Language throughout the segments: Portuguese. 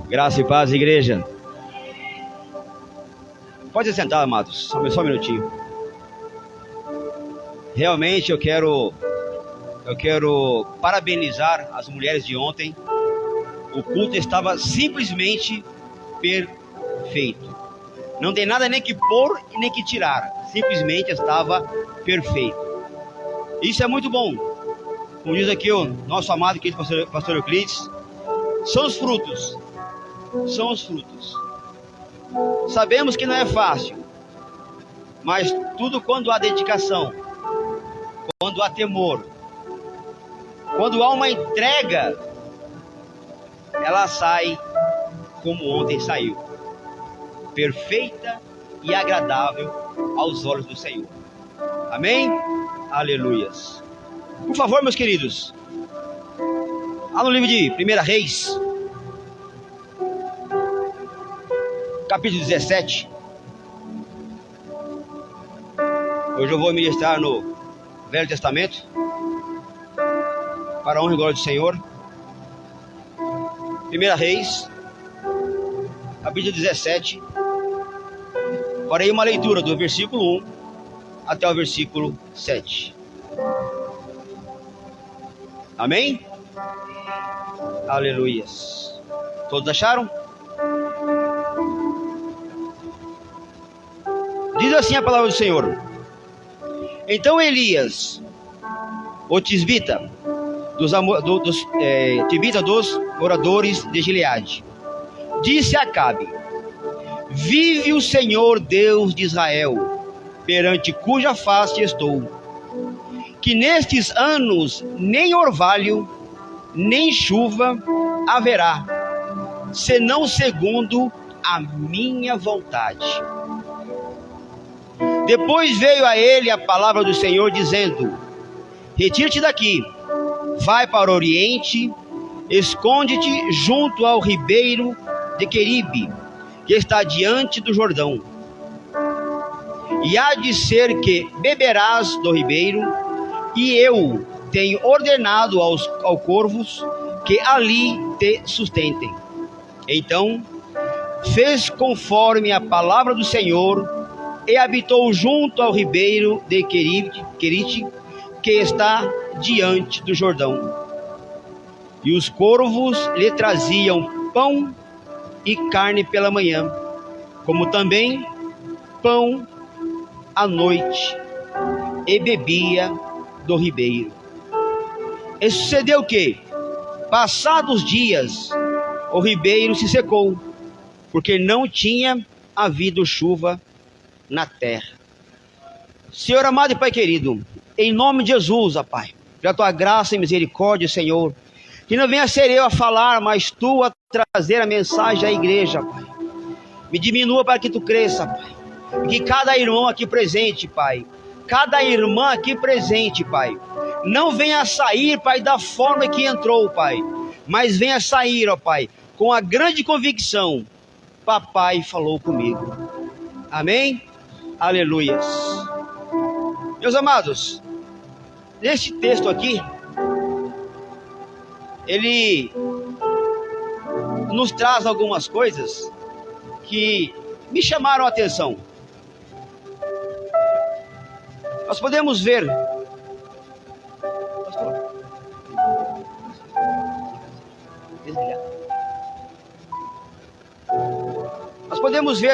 Graça e paz, igreja. Pode sentar, amados, só um minutinho. Realmente eu quero parabenizar as mulheres de ontem. O culto estava simplesmente perfeito. Não tem nada nem que pôr e nem que tirar. Simplesmente estava perfeito. Isso é muito bom. Como diz aqui o nosso amado querido pastor Euclides, são os frutos. São os frutos. Sabemos que não é fácil, mas tudo quando há dedicação, quando há temor, quando há uma entrega, ela sai como ontem saiu, perfeita e agradável aos olhos do Senhor. Amém? Aleluias. Por favor, meus queridos, lá no livro de 1 Reis, capítulo 17. Hoje eu vou ministrar no Velho Testamento, para a honra e glória do Senhor. 1 Reis, capítulo 17. Farei uma leitura do versículo 1 até o versículo 7. Amém? Aleluias. Todos acharam? Diz assim a palavra do Senhor: Então Elias, o tisbita, dos moradores de Gileade, disse a Acabe: Vive o Senhor Deus de Israel, perante cuja face estou, que nestes anos nem orvalho, nem chuva haverá, senão segundo a minha vontade. Depois veio a ele a palavra do Senhor, dizendo: Retira-te daqui, vai para o oriente, esconde-te junto ao ribeiro de Queribe, que está diante do Jordão. E há de ser que beberás do ribeiro, e eu tenho ordenado aos corvos que ali te sustentem. Então fez conforme a palavra do Senhor, e habitou junto ao ribeiro de Querite, que está diante do Jordão. E os corvos lhe traziam pão e carne pela manhã, como também pão à noite, e bebia do ribeiro. E sucedeu que, passados dias, o ribeiro se secou, porque não tinha havido chuva na terra. Senhor amado e Pai querido, em nome de Jesus, ó Pai, pela tua graça e misericórdia, Senhor, que não venha ser eu a falar, mas tu a trazer a mensagem à igreja, Pai. Me diminua para que tu cresça, Pai. E que cada irmão aqui presente, Pai, cada irmã aqui presente, Pai, não venha sair, Pai, da forma que entrou, Pai, mas venha sair, ó Pai, com a grande convicção: Papai falou comigo. Amém? Aleluias. Meus amados, neste texto aqui, ele nos traz algumas coisas que me chamaram a atenção. Nós podemos ver,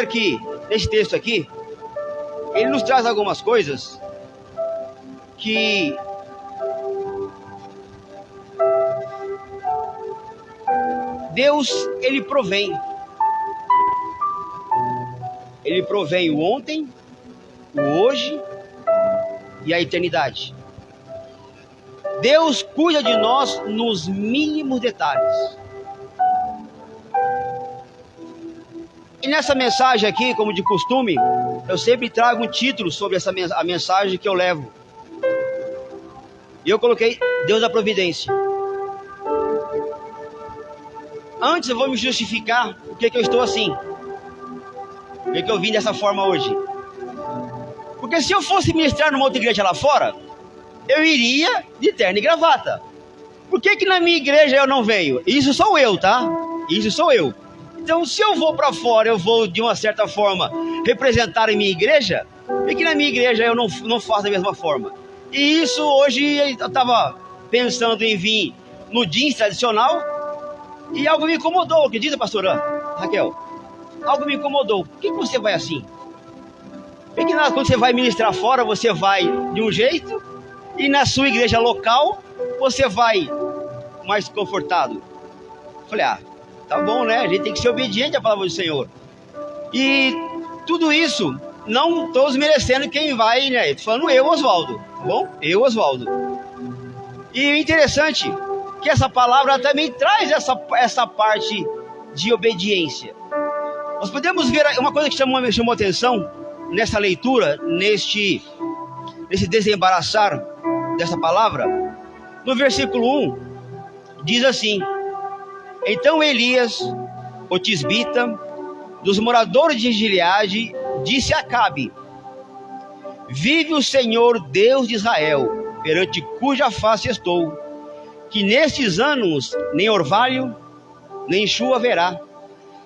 que neste texto aqui, ele nos traz algumas coisas que Deus, ele provém. Ele provém o ontem, o hoje e a eternidade. Deus cuida de nós nos mínimos detalhes. E nessa mensagem aqui, como de costume, eu sempre trago um título sobre a mensagem que eu levo. E eu coloquei Deus da Providência. Antes eu vou me justificar por que eu estou assim. Por que eu vim dessa forma hoje. Porque se eu fosse ministrar numa outra igreja lá fora, eu iria de terno e gravata. Por que na minha igreja eu não venho? Isso sou eu, tá? Isso sou eu. Então, se eu vou para fora, eu vou de uma certa forma representar a minha igreja, porque na minha igreja eu não faço da mesma forma. E isso hoje eu estava pensando em vir no dia tradicional e algo me incomodou. Acredita, pastora Raquel? Algo me incomodou. Por que você vai assim? Porque quando você vai ministrar fora, você vai de um jeito e na sua igreja local você vai mais confortado. Falei, tá bom, né? A gente tem que ser obediente à palavra do Senhor. E tudo isso, não estou desmerecendo quem vai, né? Estou falando eu, Oswaldo, tá bom? Eu, Oswaldo. E o interessante é que essa palavra também traz essa parte de obediência. Nós podemos ver uma coisa que chamou atenção nessa leitura, nesse desembaraçar dessa palavra. No versículo 1, diz assim: Então Elias, o tisbita, dos moradores de Gileade, disse a Acabe: Vive o Senhor Deus de Israel, perante cuja face estou, que nestes anos nem orvalho, nem chuva haverá,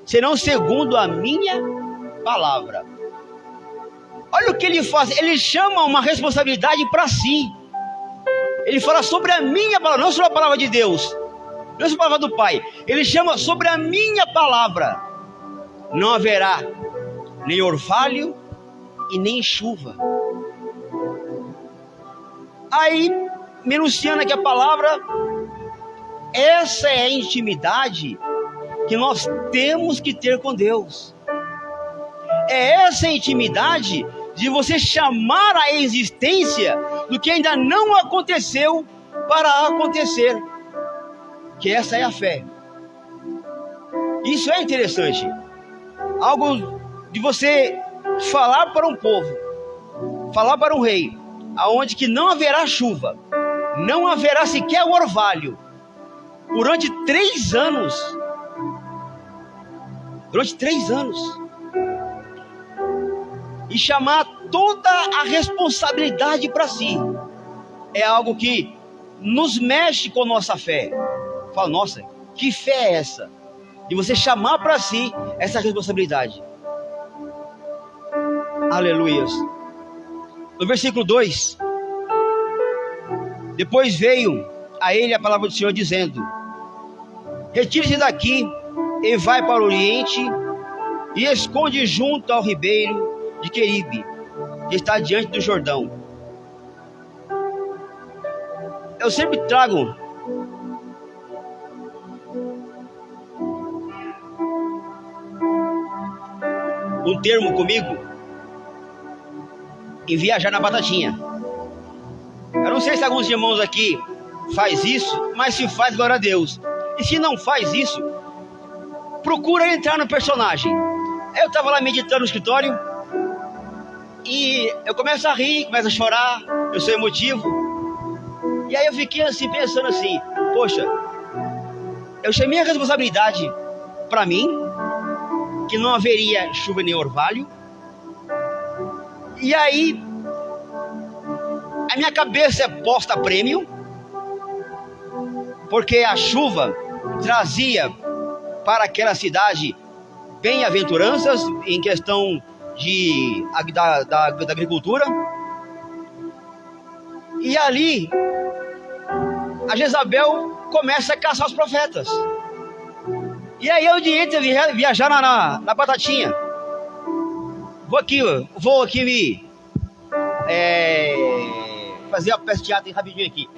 serão segundo a minha palavra. Olha o que ele faz, ele chama uma responsabilidade para si. Ele fala sobre a minha palavra, não sobre a palavra de Deus, não sobre a palavra do Pai. Ele chama sobre a minha palavra. Não haverá nem orvalho e nem chuva. Aí, menunciando aqui a palavra, essa é a intimidade que nós temos que ter com Deus. É essa intimidade de você chamar a existência do que ainda não aconteceu para acontecer. Que essa é a fé. Isso é interessante. Algo de você falar para um povo, falar para um rei, aonde que não haverá chuva, não haverá sequer o orvalho, durante 3 anos. Durante 3 anos. E chamar toda a responsabilidade para si. É algo que nos mexe com a nossa fé. Fala, nossa, que fé é essa? De você chamar para si essa responsabilidade. Aleluias. No versículo 2, depois veio a ele a palavra do Senhor dizendo: Retire-se daqui e vai para o oriente e esconde junto ao ribeiro de Queribe, que está diante do Jordão. Eu sempre trago um termo comigo em viajar na batatinha. Eu não sei se alguns irmãos aqui faz isso, mas se faz, glória a Deus. E se não faz isso, procura entrar no personagem. Eu estava lá meditando no escritório e eu começo a rir, começo a chorar, eu sou emotivo. E aí eu fiquei assim, pensando assim, poxa, eu chamei a responsabilidade para mim, que não haveria chuva nem orvalho. E aí, a minha cabeça é posta a prêmio, porque a chuva trazia para aquela cidade bem-aventuranças em questão da agricultura. E ali, a Jezabel começa a caçar os profetas. E aí eu direito viajar na batatinha. Vou aqui me fazer a peça de teatro rapidinho aqui.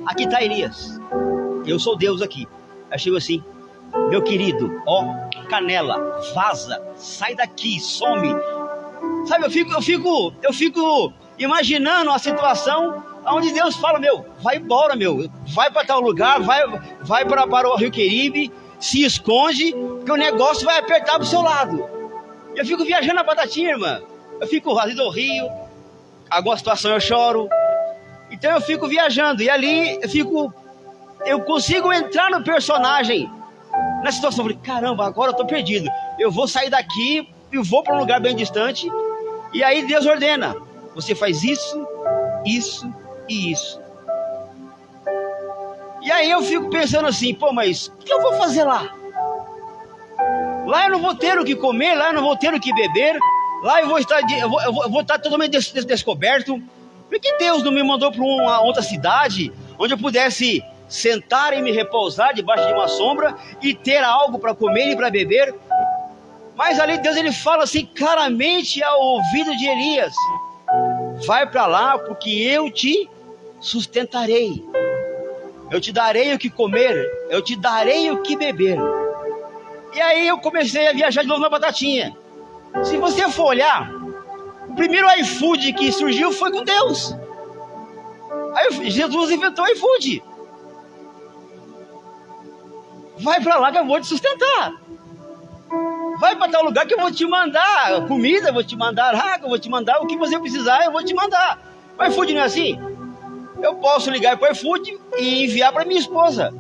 Aqui está Elias. Eu sou Deus aqui. Eu chego assim: meu querido, ó, canela, vaza, sai daqui, some. Sabe, eu fico imaginando a situação onde Deus fala: meu, vai embora, meu, vai para tal lugar, vai para o Rio Queribe, se esconde, que o negócio vai apertar pro seu lado. Eu fico viajando na batatinha, irmã. Eu fico ali do Rio, alguma situação eu choro. Então eu fico viajando, e ali eu consigo entrar no personagem, na situação. Eu falei, caramba, agora eu tô perdido. Eu vou sair daqui e vou para um lugar bem distante. E aí Deus ordena: você faz isso, isso e isso. E aí eu fico pensando assim, pô, mas o que eu vou fazer lá? Lá eu não vou ter o que comer, lá eu não vou ter o que beber, lá eu vou estar totalmente descoberto. Por que Deus não me mandou para uma outra cidade, onde eu pudesse sentar e me repousar debaixo de uma sombra e ter algo para comer e para beber? Mas ali Deus, ele fala assim claramente ao ouvido de Elias: vai para lá, porque eu te sustentarei, eu te darei o que comer, eu te darei o que beber. E aí eu comecei a viajar de novo na batatinha. Se você for olhar, o primeiro iFood que surgiu foi com Deus. Aí Jesus inventou o iFood. Vai para lá que eu vou te sustentar. Vai para tal lugar que eu vou te mandar comida, eu vou te mandar água, eu vou te mandar o que você precisar, eu vou te mandar. O iFood não é assim? Eu posso ligar para o iFood e enviar para minha esposa.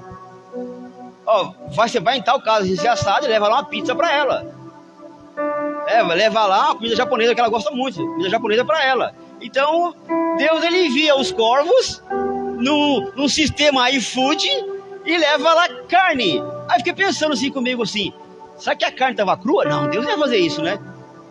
Ó, você vai em tal casa de ser assado e leva lá uma pizza para ela. Leva lá uma comida japonesa que ela gosta muito, comida japonesa para ela. Então, Deus, ele envia os corvos no sistema iFood e leva lá carne. Aí fiquei pensando assim comigo assim: será que a carne estava crua? Não, Deus não ia fazer isso, né?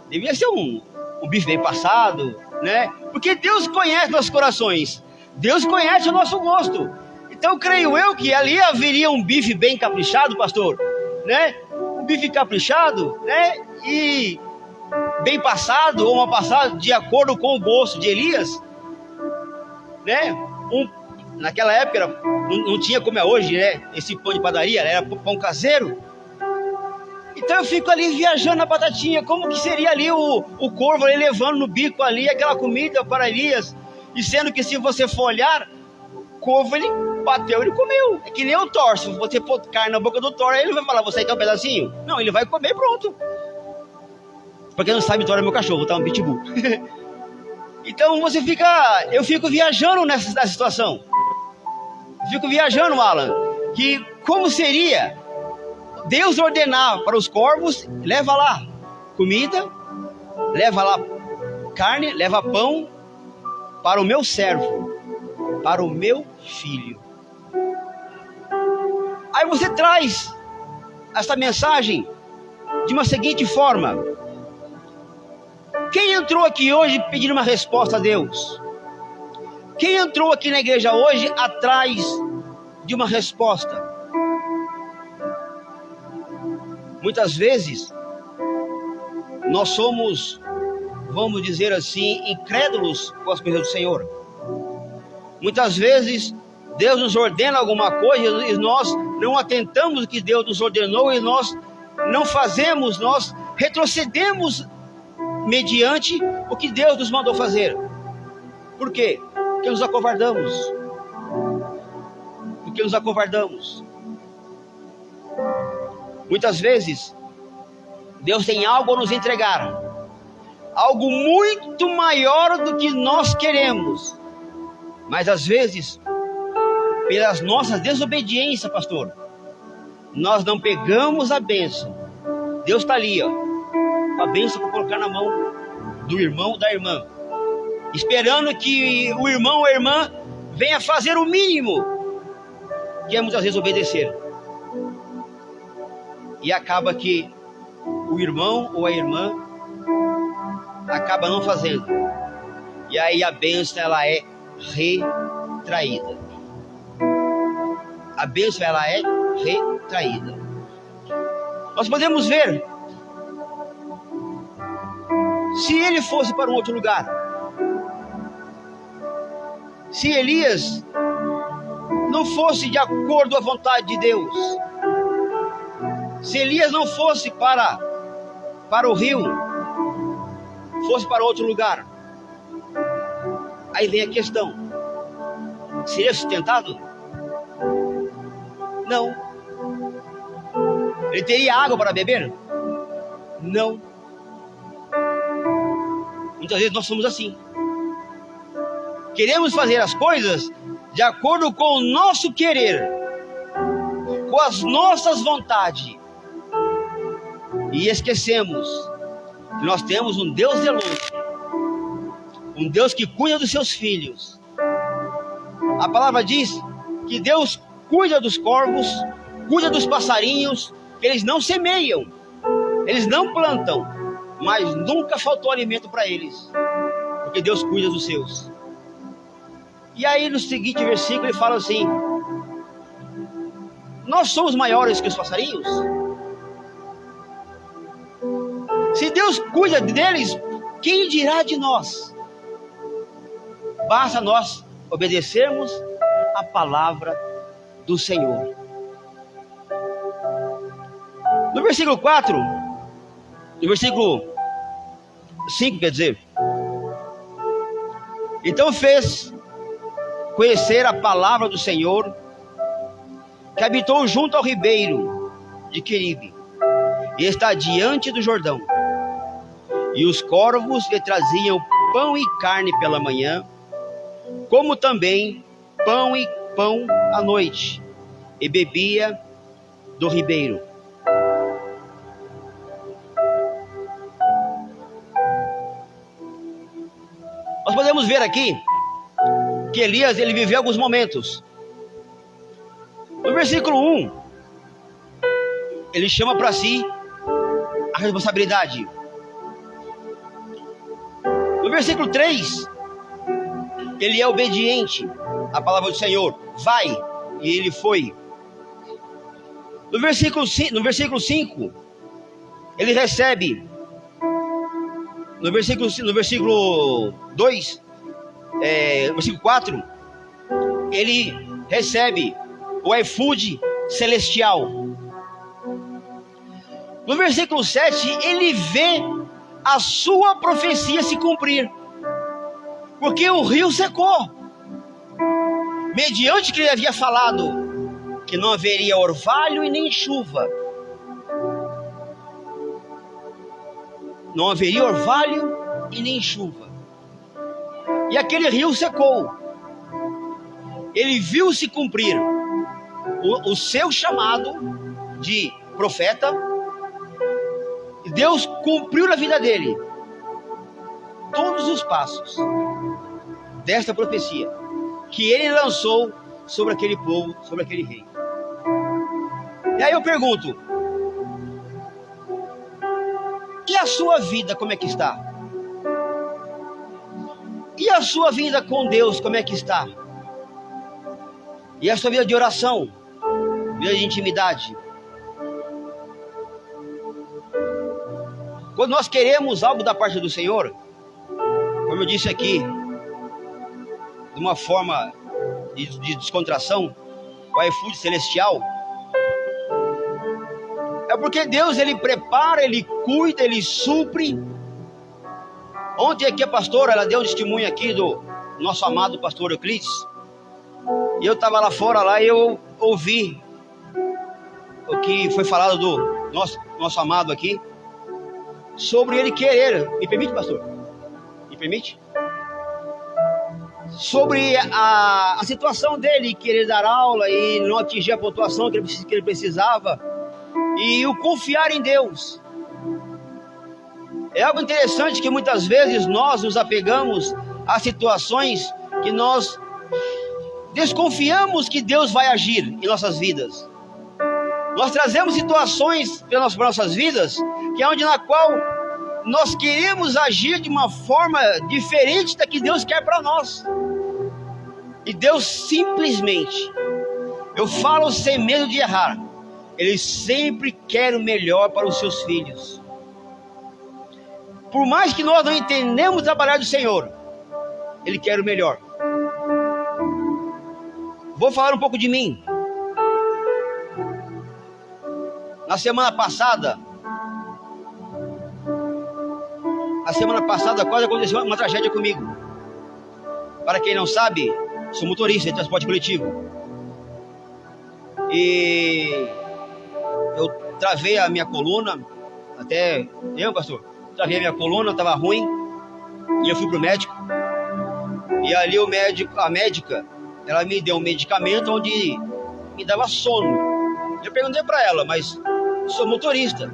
Devia ser um bife bem passado, né? Porque Deus conhece nossos corações, Deus conhece o nosso gosto. Então creio eu que ali haveria um bife bem caprichado, pastor, né? Um bife caprichado, né? E bem passado, ou uma passada de acordo com o gosto de Elias, né? Naquela época não tinha como é hoje, né? Esse pão de padaria, era pão caseiro. Então eu fico ali viajando na batatinha, como que seria ali o corvo ali levando no bico ali aquela comida para Elias, e sendo que se você for olhar, o corvo ele bateu, ele comeu. É que nem o Thor, se você pôr carne na boca do Thor, ele vai falar: você quer um pedacinho? Não, ele vai comer, pronto. Pra quem não sabe, Thor é meu cachorro, tá? Um pitbull. Então eu fico viajando nessa situação. Fico viajando, Alan, que como seria Deus ordenar para os corvos: leva lá comida, leva lá carne, leva pão para o meu servo, para o meu filho. Aí você traz essa mensagem de uma seguinte forma: quem entrou aqui hoje pedindo uma resposta a Deus? Quem entrou aqui na igreja hoje atrás de uma resposta? Muitas vezes nós somos, vamos dizer assim, incrédulos com as coisas do Senhor. Muitas vezes Deus nos ordena alguma coisa e nós não atentamos o que Deus nos ordenou, e nós não fazemos, nós retrocedemos mediante o que Deus nos mandou fazer. Por quê? Porque nos acovardamos. Porque nos acovardamos. Muitas vezes Deus tem algo a nos entregar, algo muito maior do que nós queremos, mas às vezes, pelas nossas desobediências, pastor, nós não pegamos a bênção. Deus está ali, ó, a bênção para colocar na mão do irmão ou da irmã, esperando que o irmão ou a irmã venha fazer o mínimo, que é muitas vezes obedecer. E acaba que o irmão ou a irmã acaba não fazendo. E aí a bênção, ela é retraída. A bênção, ela é retraída. Nós podemos ver, se ele fosse para um outro lugar, se Elias não fosse de acordo à vontade de Deus, se Elias não fosse para o rio, fosse para outro lugar, aí vem a questão: seria sustentado? Não. Ele teria água para beber? Não. Muitas vezes nós somos assim. Queremos fazer as coisas de acordo com o nosso querer, com as nossas vontades, e esquecemos que nós temos um Deus zeloso, um Deus que cuida dos seus filhos. A palavra diz que Deus cuida dos corvos, cuida dos passarinhos, que eles não semeiam, Eles não plantam, mas nunca faltou alimento para eles, porque Deus cuida dos seus. E aí no seguinte versículo ele fala assim: nós somos maiores que os passarinhos? Se Deus cuida deles, quem dirá de nós? Basta nós obedecermos a palavra do Senhor. No versículo 4, no versículo 5, quer dizer, então fez conhecer a palavra do Senhor, que habitou junto ao ribeiro de Queribe, e está diante do Jordão. E os corvos lhe traziam pão e carne pela manhã, como também pão à noite, e bebia do ribeiro. Nós podemos ver aqui que Elias, ele viveu alguns momentos. No versículo 1, ele chama para si a responsabilidade. No versículo 3, ele é obediente à palavra do Senhor. Vai, e ele foi. No versículo 5, ele recebe. No versículo 2, no versículo 4, ele recebe o efude celestial. No versículo 7, ele vê a sua profecia se cumprir, porque o rio secou, mediante que ele havia falado que não haveria orvalho e nem chuva. Não haveria orvalho e nem chuva. E aquele rio secou. Ele viu se cumprir o seu chamado de profeta. E Deus cumpriu na vida dele todos os passos desta profecia que ele lançou sobre aquele povo, sobre aquele rei. E aí eu pergunto: e a sua vida, como é que está? E a sua vida com Deus, como é que está? E a sua vida de oração, vida de intimidade? Quando nós queremos algo da parte do Senhor, como eu disse aqui, de uma forma de descontração, o iFood celestial, é porque Deus, ele prepara, ele cuida, ele supre. Ontem aqui a pastora, ela deu um testemunho aqui do nosso amado pastor Euclides. E eu estava lá fora, lá, e eu ouvi o que foi falado do nosso amado aqui, sobre ele querer. Me permite, pastor? Me permite? Sobre a situação dele, querer dar aula e não atingir a pontuação que ele precisava. E o confiar em Deus. É algo interessante que muitas vezes nós nos apegamos a situações que nós desconfiamos que Deus vai agir em nossas vidas. Nós trazemos situações para nossas vidas que é onde na qual nós queremos agir de uma forma diferente da que Deus quer para nós. E Deus simplesmente, eu falo sem medo de errar, Ele sempre quer o melhor para os seus filhos. Por mais que nós não entendemos o trabalhar do Senhor, Ele quer o melhor. Vou falar um pouco de mim. Na semana passada quase aconteceu uma tragédia comigo. Para quem não sabe, sou motorista de transporte coletivo. E eu travei a minha coluna, pastor? Travei a minha coluna, estava ruim, e eu fui pro médico. E ali a médica, ela me deu um medicamento onde me dava sono. Eu perguntei para ela, mas eu sou motorista.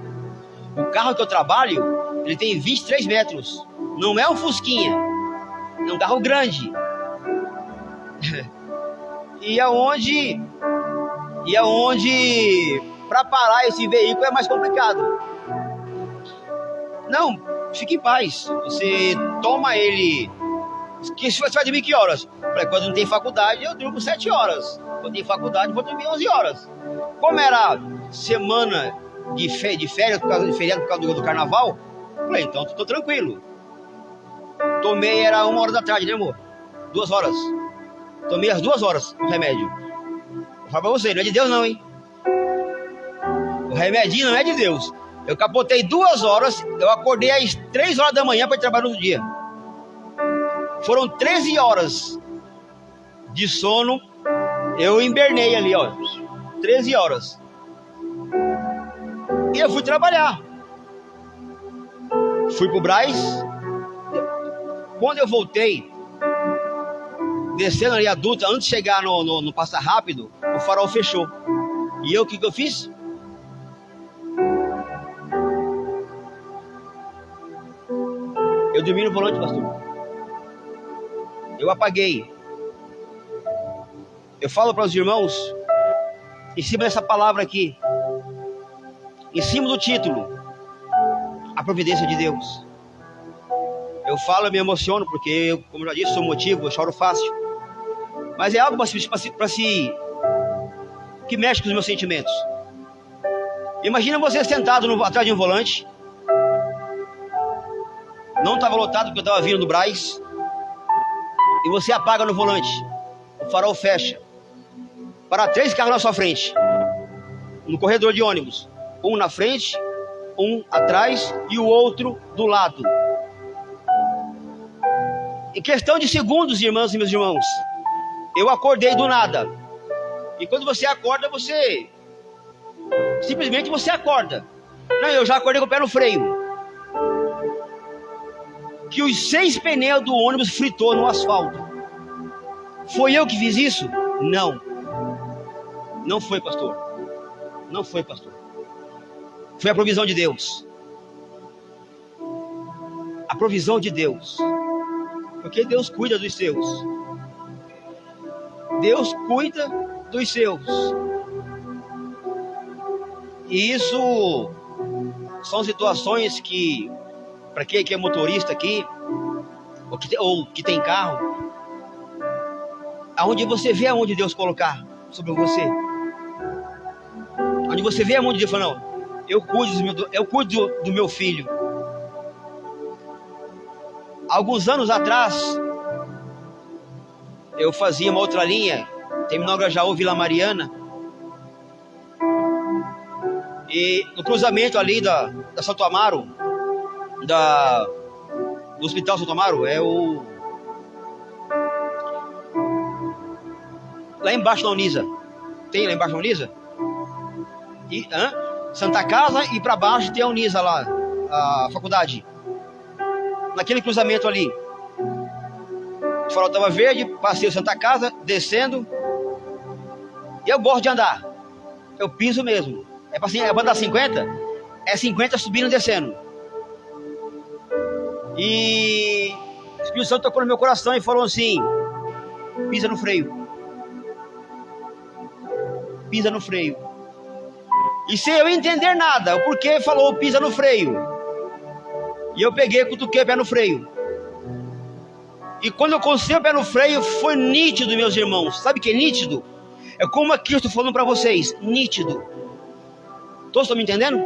O carro que eu trabalho, ele tem 23 metros. Não é um Fusquinha, é um carro grande. E aonde para parar esse veículo é mais complicado. Não, fique em paz. Você toma ele. Que você vai dormir que horas? Falei, quando não tem faculdade, eu durmo 7 horas. Quando tem faculdade, vou dormir 11 horas. Como era semana de férias, por causa de feriado, por causa do carnaval, falei, então tô tranquilo. Tomei, era 1 hora da tarde, né, amor? 2 horas. Tomei às 2 horas o remédio. Vou falar pra você, não é de Deus não, hein? O remedinho não é de Deus. Eu capotei 2 horas, eu acordei às 3 horas da manhã para ir trabalhar no dia. Foram 13 horas de sono, eu hibernei ali, ó. 13 horas. E eu fui trabalhar. Fui pro Brás. Quando eu voltei, descendo ali a Dutra, antes de chegar no Passa Rápido, o farol fechou. E eu, o que eu fiz? Eu dormi no volante, pastor. Eu apaguei. Eu falo para os irmãos, em cima dessa palavra aqui, em cima do título, a providência de Deus. Eu falo, eu me emociono, porque eu, como já disse, sou motivo, eu choro fácil. Mas é algo que mexe com os meus sentimentos. Imagina você sentado atrás de um volante. Não estava lotado porque eu estava vindo do Brás. E você apaga no volante. O farol fecha. Para 3 carros na sua frente. No corredor de ônibus. Um na frente, um atrás e o outro do lado. Em questão de segundos, irmãs e meus irmãos, eu acordei do nada. E quando você acorda, você... simplesmente você acorda. Não, eu já acordei com o pé no freio. Que os 6 pneus do ônibus fritou no asfalto. Foi eu que fiz isso? Não. Não foi, pastor. Não foi, pastor. Foi a provisão de Deus. A provisão de Deus. Porque Deus cuida dos seus. Deus cuida dos seus. E isso são situações que, para quem é motorista aqui, ou que tem carro, aonde você vê aonde Deus colocar sobre você. Onde você vê aonde Deus fala, não, eu cuido do meu filho. Alguns anos atrás, eu fazia uma outra linha, terminal Grajaú, Vila Mariana, e no cruzamento ali da Santo Amaro, do Hospital Santo Amaro, lá embaixo da Unisa. Tem lá embaixo da Unisa? Santa Casa e para baixo tem a Unisa lá, a faculdade. Naquele cruzamento ali. O farol estava verde, passei o Santa Casa, descendo. E eu gosto de andar. Eu piso mesmo. É para andar 50? É 50 subindo e descendo. E o Espírito Santo tocou no meu coração e falou assim: pisa no freio. Pisa no freio. E sem eu entender nada, o porquê falou pisa no freio. E eu peguei, cutuquei o pé no freio. E quando eu consegui o pé no freio, foi nítido, meus irmãos. Sabe o que é nítido? É como aqui eu estou falando para vocês. Nítido. Todos estão me entendendo?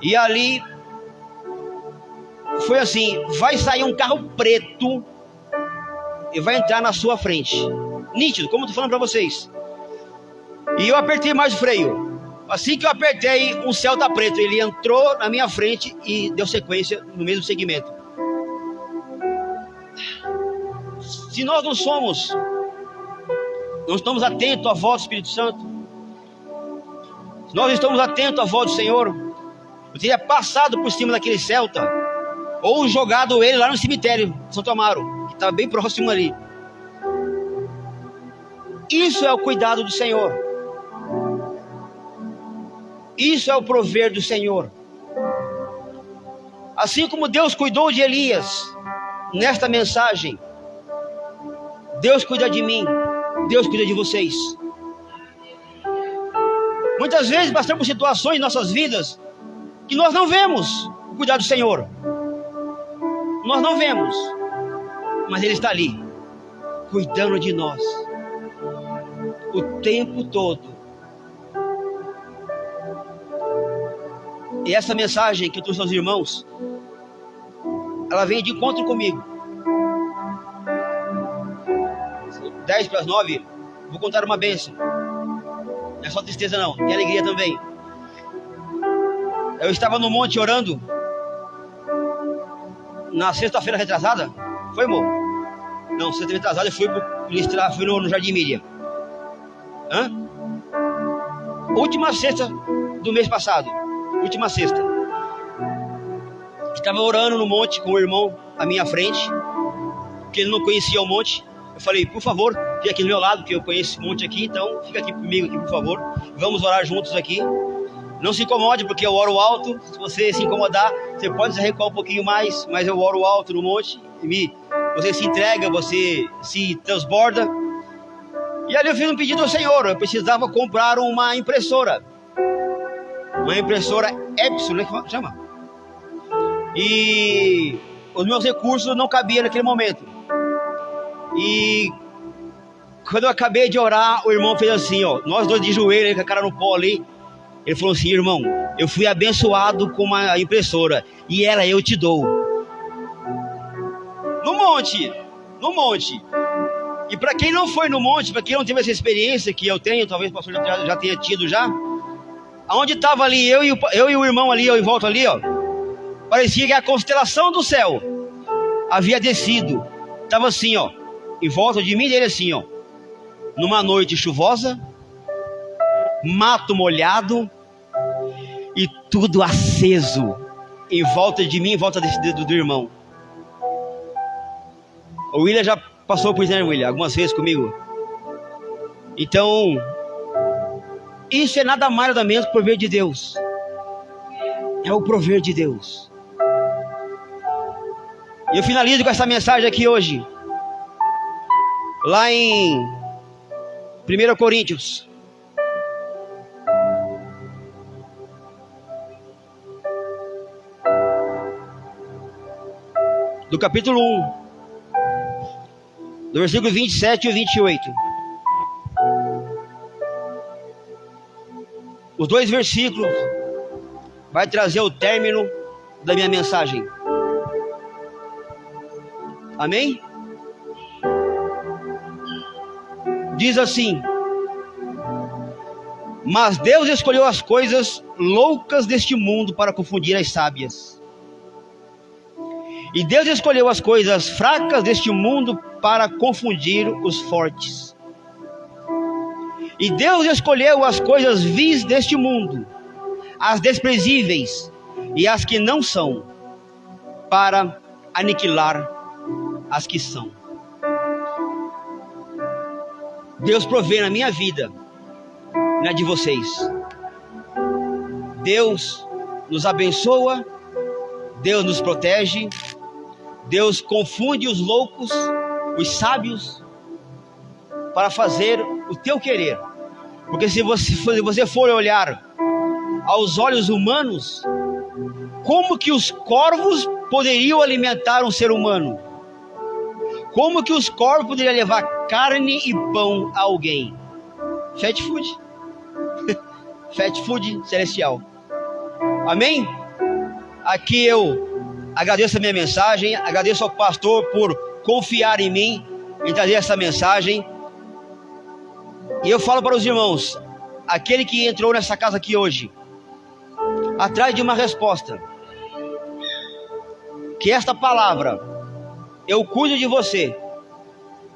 E ali foi assim: vai sair um carro preto e vai entrar na sua frente. Nítido, como eu estou falando para vocês. E eu apertei mais o freio. Assim que eu apertei, um Celta preto, ele entrou na minha frente e deu sequência no mesmo segmento. Se nós não estamos atentos à voz do Espírito Santo, se nós estamos atentos à voz do Senhor, eu teria passado por cima daquele Celta, ou jogado ele lá no cemitério de Santo Amaro, que estava bem próximo ali. Isso é o cuidado do Senhor. Isso é o prover do Senhor. Assim como Deus cuidou de Elias, nesta mensagem, Deus cuida de mim, Deus cuida de vocês. Muitas vezes passamos por situações em nossas vidas, que nós não vemos o cuidado do Senhor. Nós não vemos, mas Ele está ali, cuidando de nós, o tempo todo. E essa mensagem que eu trouxe aos irmãos, ela vem de encontro comigo. 10:09, vou contar uma bênção. Não é só tristeza não, tem alegria também. Eu estava no monte orando na sexta-feira retrasada. Foi, amor? Não, sexta-feira retrasada eu fui ministrar, fui no Jardim Miriam. Última sexta do mês passado. Última sexta. Estava orando no monte com o irmão à minha frente, porque ele não conhecia o monte. Eu falei, por favor, fique aqui do meu lado, porque eu conheço esse monte aqui, então fica aqui comigo, aqui, por favor. Vamos orar juntos aqui. Não se incomode, porque eu oro alto. Se você se incomodar, você pode se recuar um pouquinho mais, mas eu oro alto no monte. Você se entrega, você se transborda. E ali eu fiz um pedido ao Senhor. Eu precisava comprar uma impressora. Uma impressora Epson, né, que chama? E os meus recursos não cabiam naquele momento. E quando eu acabei de orar, o irmão fez assim, ó. Nós dois de joelho, com a cara no pó ali. Ele falou assim, irmão, eu fui abençoado com uma impressora e ela eu te dou. No monte. E para quem não foi no monte, para quem não teve essa experiência que eu tenho, talvez o pastor já tenha tido já, aonde estava ali eu e o irmão ali, ó, em volta ali, ó, parecia que a constelação do céu havia descido. Estava assim, ó, em volta de mim e dele assim, ó, numa noite chuvosa, mato molhado e tudo aceso em volta de mim, em volta do irmão. O William já passou por isso, né, William? Algumas vezes comigo. Então, isso é nada mais nada menos que o prover de Deus. É o prover de Deus. E eu finalizo com essa mensagem aqui hoje. Lá em 1 Coríntios. Do capítulo 1, do versículo 27 e 28. Os dois versículos vai trazer o término da minha mensagem. Amém? Diz assim: mas Deus escolheu as coisas loucas deste mundo para confundir as sábias. E Deus escolheu as coisas fracas deste mundo para confundir os fortes. E Deus escolheu as coisas vis deste mundo, as desprezíveis e as que não são, para aniquilar as que são. Deus provê na minha vida, na de vocês. Deus nos abençoa, Deus nos protege, Deus confunde os loucos, os sábios, para fazer o teu querer. Porque se você for olhar aos olhos humanos, como que os corvos poderiam alimentar um ser humano? Como que os corvos poderiam levar carne e pão a alguém? Fast food. Fast food celestial. Amém? Aqui eu agradeço a minha mensagem, agradeço ao pastor por confiar em mim, em trazer essa mensagem. E eu falo para os irmãos, aquele que entrou nessa casa aqui hoje, atrás de uma resposta, que esta palavra, eu cuido de você,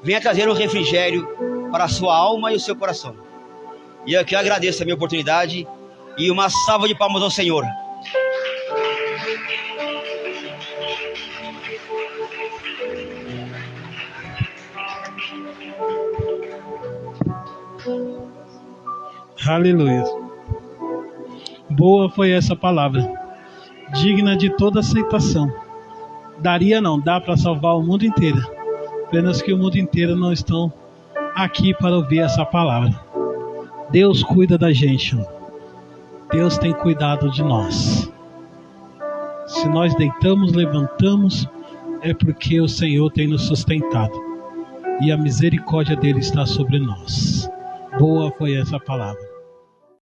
venha trazer um refrigério para a sua alma e o seu coração. E eu que agradeço a minha oportunidade e uma salva de palmas ao Senhor. Aleluia. Boa foi essa palavra, digna de toda aceitação. Daria não, dá para salvar o mundo inteiro. Apenas que o mundo inteiro não estão aqui para ouvir essa palavra. Deus cuida da gente. Deus tem cuidado de nós. Se nós deitamos, levantamos, é porque o Senhor tem nos sustentado. E a misericórdia dele está sobre nós. Boa foi essa palavra.